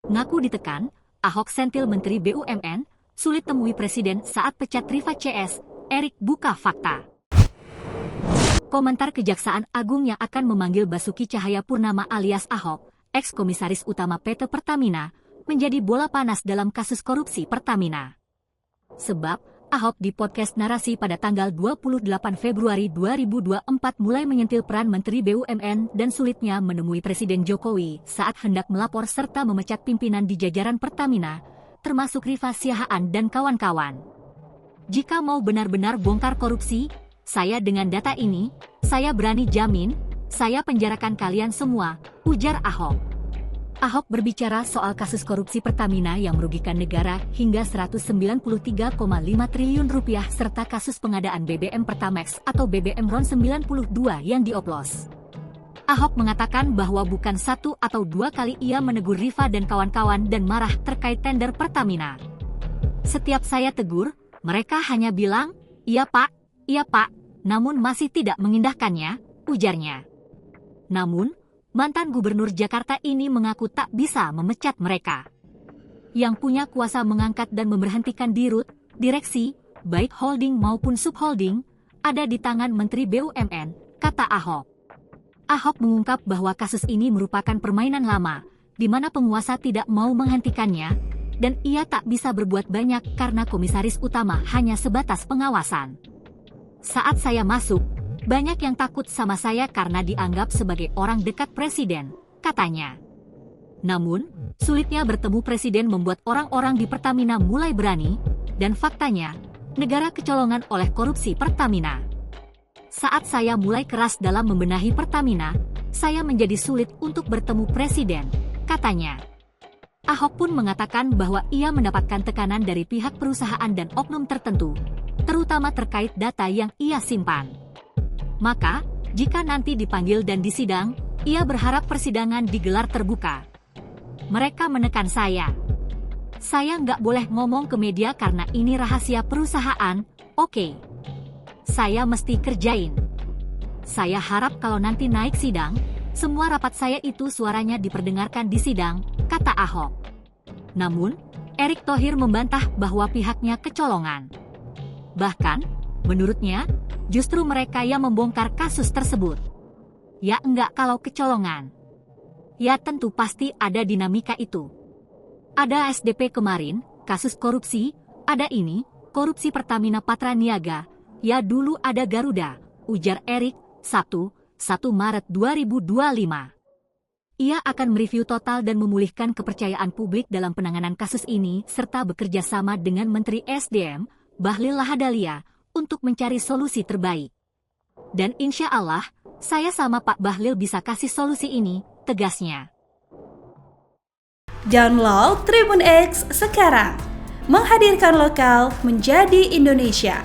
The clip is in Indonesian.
Ngaku ditekan, Ahok sentil Menteri BUMN, sulit temui Presiden saat pecat Rifa CS, Erik buka fakta. Komentar Kejaksaan Agung yang akan memanggil Basuki Cahayapurnama alias Ahok, eks-komisaris utama PT Pertamina, menjadi bola panas dalam kasus korupsi Pertamina. Sebab, Ahok di podcast Narasi pada tanggal 28 Februari 2024 mulai menyentil peran Menteri BUMN dan sulitnya menemui Presiden Jokowi saat hendak melapor serta memecat pimpinan di jajaran Pertamina, termasuk Rifa Siahaan dan kawan-kawan. Jika mau benar-benar bongkar korupsi, saya dengan data ini, saya berani jamin, saya penjarakan kalian semua, ujar Ahok. Ahok berbicara soal kasus korupsi Pertamina yang merugikan negara hingga Rp193,5 triliun serta kasus pengadaan BBM Pertamax atau BBM RON 92 yang dioplos. Ahok mengatakan bahwa bukan satu atau dua kali ia menegur Rifa dan kawan-kawan dan marah terkait tender Pertamina. Setiap saya tegur, mereka hanya bilang, iya pak, namun masih tidak mengindahkannya, ujarnya. Namun, mantan gubernur Jakarta ini mengaku tak bisa memecat mereka. Yang punya kuasa mengangkat dan memberhentikan dirut, direksi, baik holding maupun subholding, ada di tangan Menteri BUMN, kata Ahok. Ahok mengungkap bahwa kasus ini merupakan permainan lama, di mana penguasa tidak mau menghentikannya, dan ia tak bisa berbuat banyak karena komisaris utama hanya sebatas pengawasan. Saat saya masuk, banyak yang takut sama saya karena dianggap sebagai orang dekat presiden, katanya. Namun, sulitnya bertemu presiden membuat orang-orang di Pertamina mulai berani, dan faktanya, negara kecolongan oleh korupsi Pertamina. Saat saya mulai keras dalam membenahi Pertamina, saya menjadi sulit untuk bertemu presiden, katanya. Ahok pun mengatakan bahwa ia mendapatkan tekanan dari pihak perusahaan dan oknum tertentu, terutama terkait data yang ia simpan. Maka, jika nanti dipanggil dan disidang, ia berharap persidangan digelar terbuka. Mereka menekan saya. Saya nggak boleh ngomong ke media karena ini rahasia perusahaan, oke. Saya mesti kerjain. Saya harap kalau nanti naik sidang, semua rapat saya itu suaranya diperdengarkan di sidang, kata Ahok. Namun, Erick Thohir membantah bahwa pihaknya kecolongan. Bahkan, menurutnya, justru mereka yang membongkar kasus tersebut. Ya enggak kalau kecolongan. Ya tentu pasti ada dinamika itu. Ada SDP kemarin, kasus korupsi, ada ini, korupsi Pertamina Patraniaga, ya dulu ada Garuda, ujar Erick, Sabtu, 1 Maret 2025. Ia akan mereview total dan memulihkan kepercayaan publik dalam penanganan kasus ini serta bekerja sama dengan Menteri SDM, Bahlil Lahadalia, untuk mencari solusi terbaik. Dan insya Allah, saya sama Pak Bahlil bisa kasih solusi ini, tegasnya. Download Tribun X sekarang, menghadirkan lokal menjadi Indonesia.